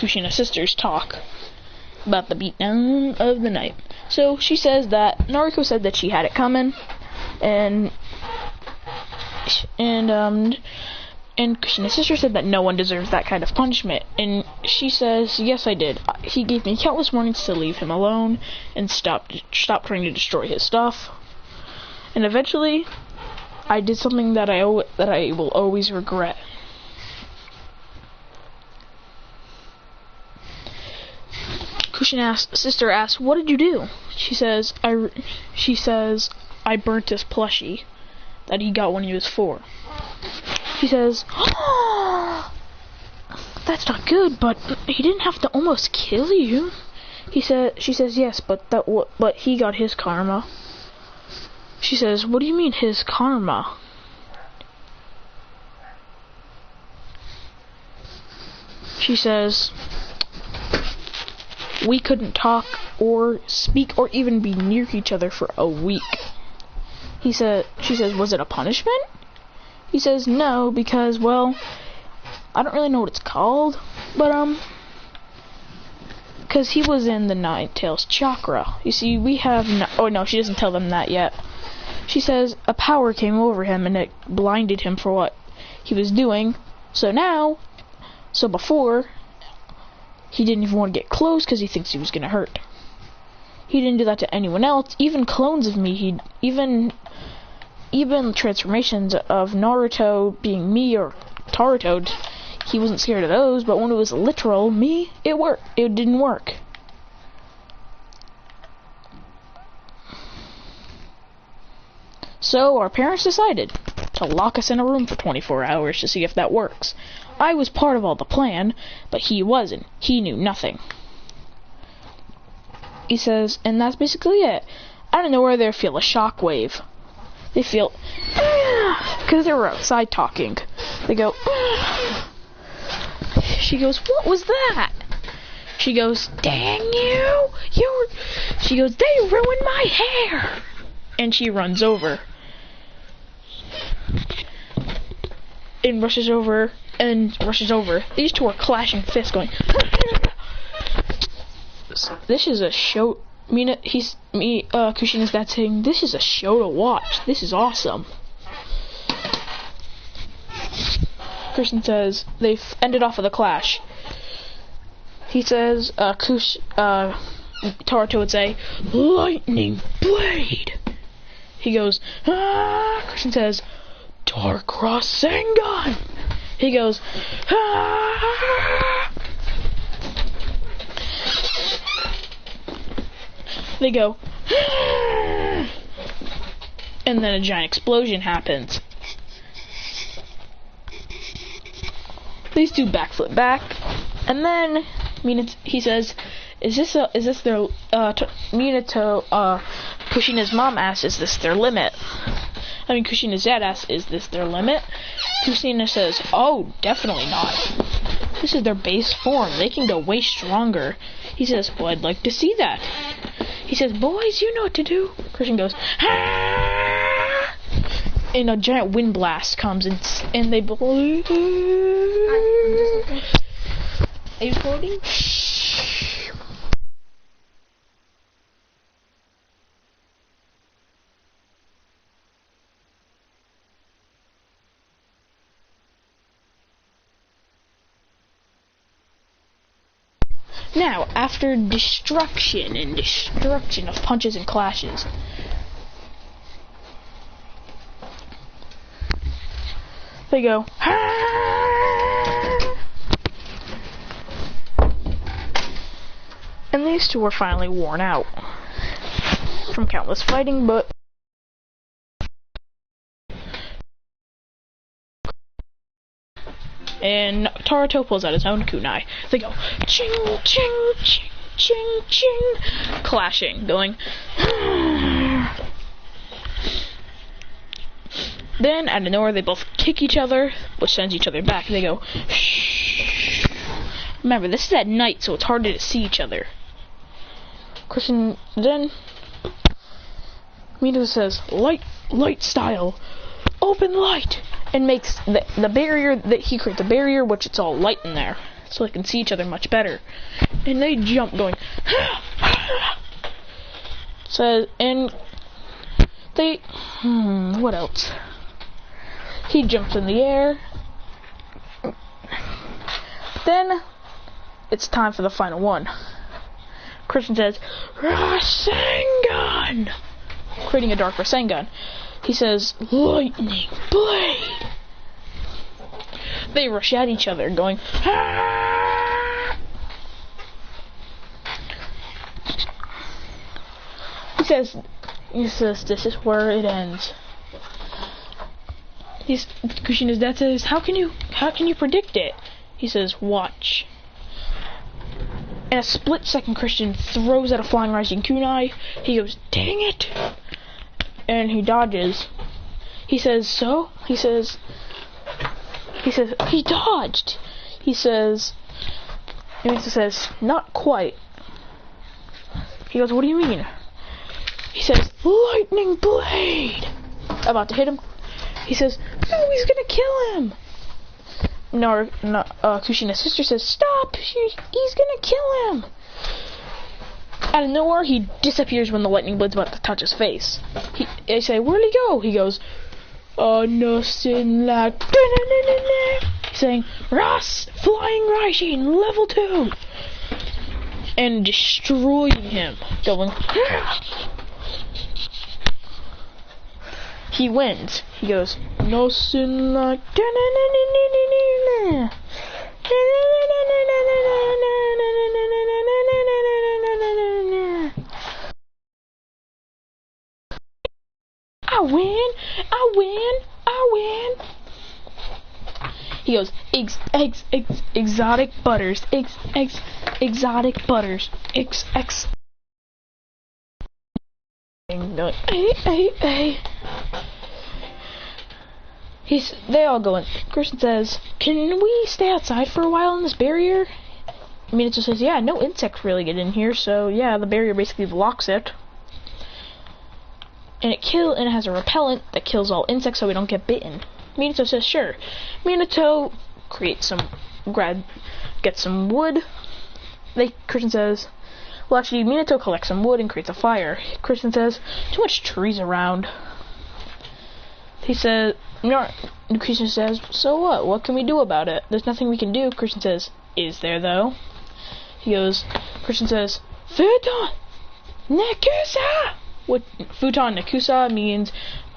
Kushina's sisters talk about the beatdown of the night. So she says that Naruto said that she had it coming, and Kushina's sister said that no one deserves that kind of punishment, and she says, yes, I did. He gave me countless warnings to leave him alone and stop trying to destroy his stuff, and eventually I did something that I will always regret. Kushina's sister asks, what did you do? She says, I burnt his plushie that he got when he was 4. She says, oh, that's not good, but he didn't have to almost kill you. She says, yes, but he got his karma. She says, what do you mean his karma? She says, we couldn't talk or speak or even be near each other for a week. She says, was it a punishment? He says, no, because, well, I don't really know what it's called, but, because he was in the Nine Tails chakra. You see, we have oh no, she doesn't tell them that yet. She says a power came over him and it blinded him for what he was doing. So before, he didn't even want to get close because he thinks he was going to hurt. He didn't do that to anyone else, even clones of me. Even transformations of Naruto being me or Taruto, he wasn't scared of those, but when it was literal me, it worked. It didn't work. So our parents decided to lock us in a room for 24 hours to see if that works. I was part of all the plan, but he wasn't. He knew nothing. He says, and that's basically it. Out of nowhere, they feel a shockwave. They feel, because they were outside talking. They go, she goes, what was that? She goes, dang you! She goes, they ruined my hair! And she runs over. And rushes over. These two are clashing fists going, this is a show. Kushina's dad saying, this is a show to watch. This is awesome. Christian says, they've ended off with a clash. He says, Taruto would say, lightning blade. He goes, ah. Christian says, Dark Rasengan. He goes, ah. They go, ah. And then a giant explosion happens. These two backflip back, and then he says, "Is this their?" Kushina's mom asks, "Is this their limit?" Kushina's dad asks, "Is this their limit?" Kushina says, "Oh, definitely not. This is their base form. They can go way stronger." He says, "Well, I'd like to see that." He says, "Boys, you know what to do." Christian goes, ah! And a giant wind blast comes, and they believe. Are you recording? Now, after destruction of punches and clashes, they go, ah! And these two are finally worn out from countless fighting, but and Taruto pulls out his own kunai. They go, ching, ching, ching, ching, ching, clashing, going, Then, out of nowhere, they both kick each other, which sends each other back. They go, shh. Remember, this is at night, so it's harder to see each other. Then Mito says, light style, open light, and makes the barrier that he creates, the barrier, which it's all light in there. so they can see each other much better. And they jump going, so, and they, what else? He jumps in the air. Then, it's time for the final one. Christian says, Rasengan! Creating a dark Rasengan. He says, lightning blade! They rush at each other, going, ah! He says, this is where it ends. Kushina's dad says, how can you predict it? He says, watch. In a split second, Christian throws out a flying rising kunai. He goes, dang it! And he dodges. He says, so? He says, he dodged! He says, not quite. He goes, what do you mean? He says, lightning blade! About to hit him. He says, no, he's gonna kill him! Kushina's sister says, stop! He's gonna kill him! Out of nowhere, he disappears when the lightning blade's about to touch his face. They say, where'd he go? He goes, nothing like... He's saying, Ross, flying rising, level 2! And destroying him. Going, he wins. He goes, nothing like... I win. He goes, exotic butters, exotic butters, hey. They all go in. Christian says, can we stay outside for a while in this barrier? Minato says, yeah, no insects really get in here, so yeah, the barrier basically blocks it. And it has a repellent that kills all insects so we don't get bitten. Minato says, sure. Minato gets some wood. Christian says, well, actually, Minato collects some wood and creates a fire. Christian says, too much trees around. He says, Christian says, so what? What can we do about it? There's nothing we can do. Christian says, is there though? Christian says, Futon Nekusa! What Futon Nekusa means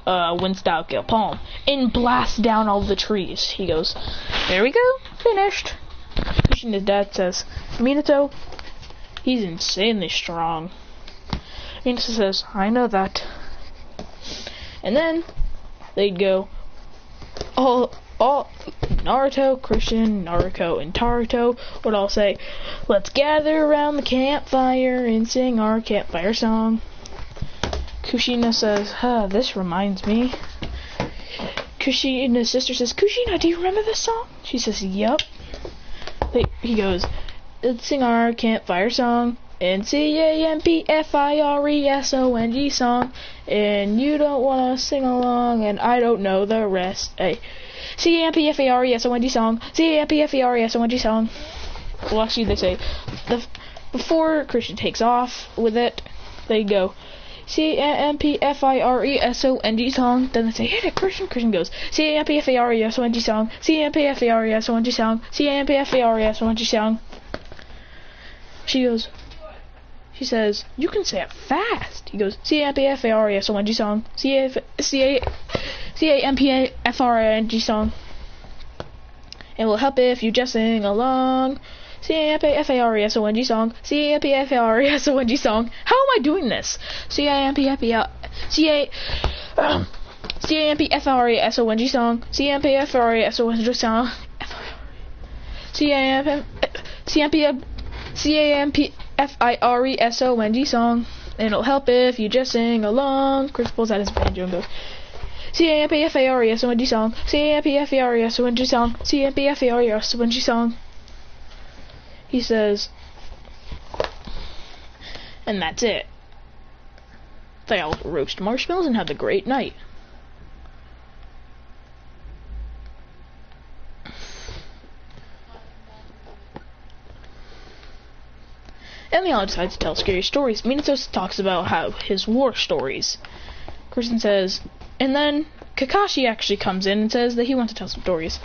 wind style gale palm. And blast down all the trees. He goes, there we go, finished. Christian's dad says, Minato, he's insanely strong. Minato says, I know that. And then they'd go, all Naruto, Christian, Naruto, and Taruto would all say, let's gather around the campfire and sing our campfire song. Kushina says, this reminds me. Kushina's sister says, Kushina, do you remember this song? She says, yup. He goes, let's sing our campfire song. And CAMPFIRESONG song. And you don't want to sing along, and I don't know the rest. Hey. CAMPFIRESONG song. CAMPFIRESONG song. Well, actually, they say, before Christian takes off with it, they go, CAMPFIRESONG song. Then they say, hit it, Christian. Christian goes, CAMPFIRESONG song. CAMPFIRESONG song. CAMPFIRESONG song. She says, you can say it fast. He goes, CAMPFIRESONG song. CAMPFIRESONG song. It will help if you just sing along. CAMPFIRESONG song. CAMPFIRESONG song. How am I doing this? CAMPFIRESONG song. CAMPFIRESONG song. CAMPFIRESONG song. And it'll help if you just sing along. Chris pulls out his banjo and goes, CAMPFIRESONG song. CAMPFIRESONG song. CAMPFIRESONG song. He says, and that's it. They all roast marshmallows and have a great night. And they all decide to tell scary stories. Minato talks about how his war stories. Christian says, and then Kakashi actually comes in and says that he wants to tell some stories.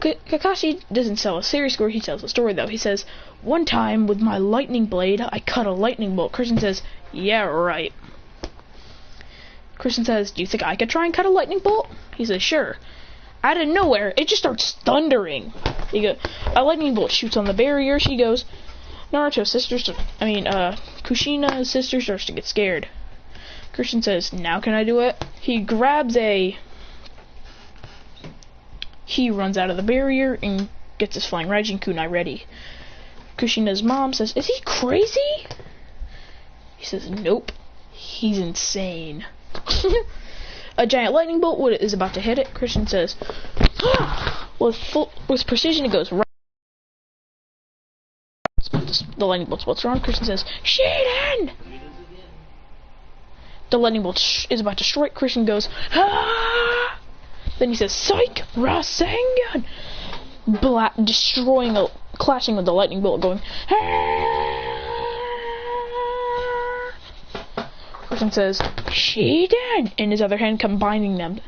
Kakashi doesn't tell a serious story, he tells a story though. He says, one time with my lightning blade, I cut a lightning bolt. Christian says, yeah, right. Christian says, do you think I could try and cut a lightning bolt? He says, sure. Out of nowhere, it just starts thundering. A lightning bolt shoots on the barrier. She goes, Naruto's sister, Kushina's sister starts to get scared. Christian says, now can I do it? He runs out of the barrier and gets his flying Raijin kunai ready. Kushina's mom says, is he crazy? He says, nope. He's insane. A giant lightning bolt is about to hit it. Christian says, with precision it goes right. The lightning bolt's what's wrong. Christian says, Shiden! The lightning bolt is about to strike. Christian goes, ah! Then he says, Psych! Rasengan! Clashing with the lightning bolt, going, ah! Christian says, Shiden! In his other hand, combining them.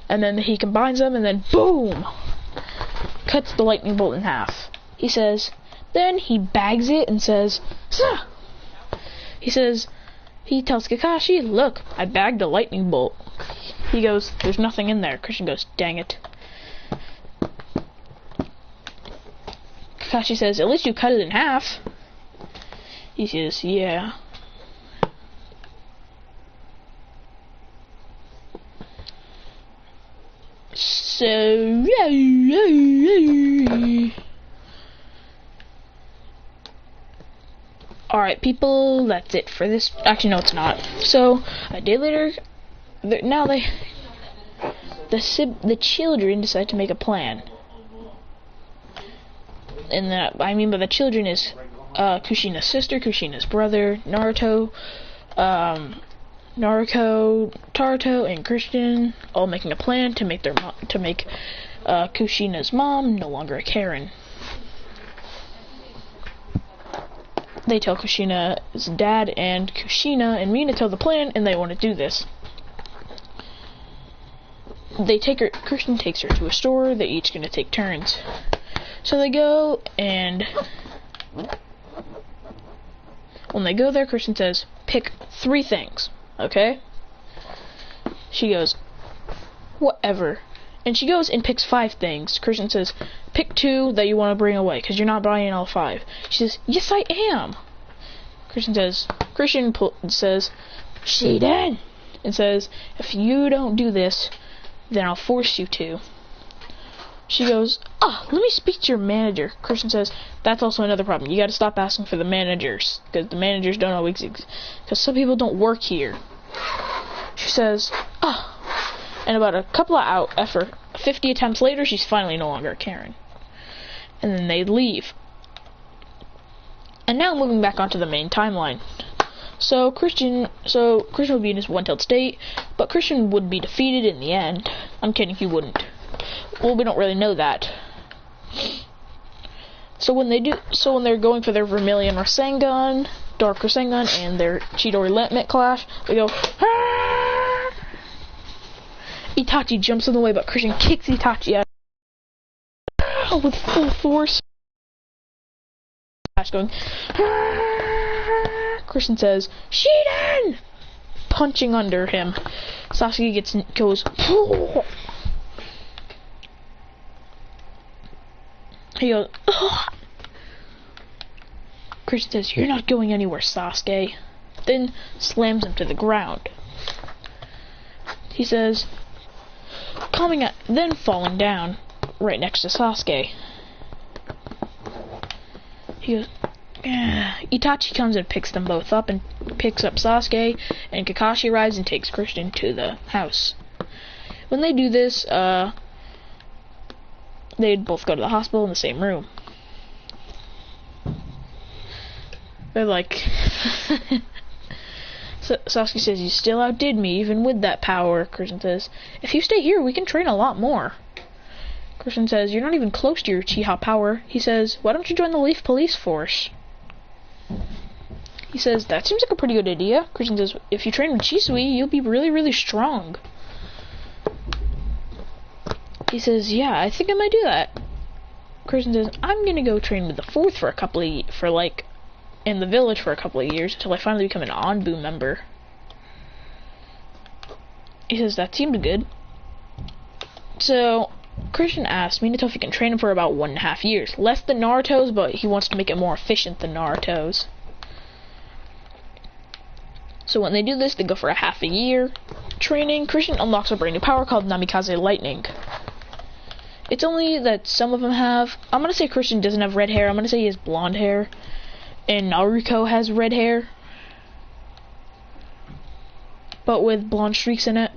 And then he combines them, and then boom! Cuts the lightning bolt in half. He says, then he bags it and says, Sah! He tells Kakashi, look, I bagged a lightning bolt. He goes, there's nothing in there. Christian goes, dang it. Kakashi says, at least you cut it in half. He says, yeah. So, alright, people, that's it for this. Actually, no, it's not. So, a day later, the children decide to make a plan. And that, I mean by the children is Kushina's sister, Kushina's brother, Naruto, Taruto, and Christian all making a plan to make Kushina's mom no longer a Karen. They tell Kushina's dad and Kushina and Minato the plan, and they want to do this. Christian takes her to a store. They're each going to take turns. So they go, and when they go there, Christian says, pick 3 things, okay? She goes, whatever. And she goes and picks 5 things. Christian says, pick 2 that you want to bring away, because you're not buying all 5. She says, yes, I am. Christian says, Shiden! And says, if you don't do this, then I'll force you to. She goes, let me speak to your manager. Christian says, that's also another problem. You gotta stop asking for the managers, because the managers don't always exist, because some people don't work here. She says, and about a couple of 50 attempts later, she's finally no longer a Karen. And then they leave. And now moving back onto the main timeline. So Christian would be in his one-tailed state, but Christian would be defeated in the end. I'm kidding, he wouldn't. Well, we don't really know that. So when they're going for their Vermilion Rasengan, Dark Rasengan, and their Chidori Limit Clash, they go, ah! Itachi jumps in the way, but Christian kicks Itachi out with full force. Going, ah! Christian says, Shiden! Punching under him. Sasuke goes, Pooh! He goes, ugh! Christian says, you're not going anywhere, Sasuke. Then slams him to the ground. He says, then falling down right next to Sasuke. He goes, Itachi comes and picks them both up and picks up Sasuke, and Kakashi arrives and takes Christian to the house. When they do this, they'd both go to the hospital in the same room. They're like, Sasuke says, you still outdid me, even with that power. Christian says, if you stay here, we can train a lot more. Christian says, you're not even close to your Uchiha power. He says, why don't you join the Leaf Police Force? He says, that seems like a pretty good idea. Christian says, if you train with Chisui, you'll be really, really strong. He says, yeah, I think I might do that. Christian says, I'm gonna go train with the 4th for a couple of, in the village for a couple of years until I finally become an Anbu member. He says, that seemed good. So, Christian asks Minato if he can train him for about 1.5 years. Less than Naruto's, but he wants to make it more efficient than Naruto's. So when they do this, they go for a half a year training. Christian unlocks a brand new power called Namikaze Lightning. It's only that some of them have... I'm going to say Christian doesn't have red hair. I'm going to say he has blonde hair. And Naruto has red hair, but with blonde streaks in it.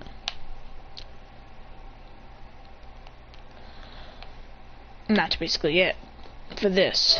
And that's basically it for this.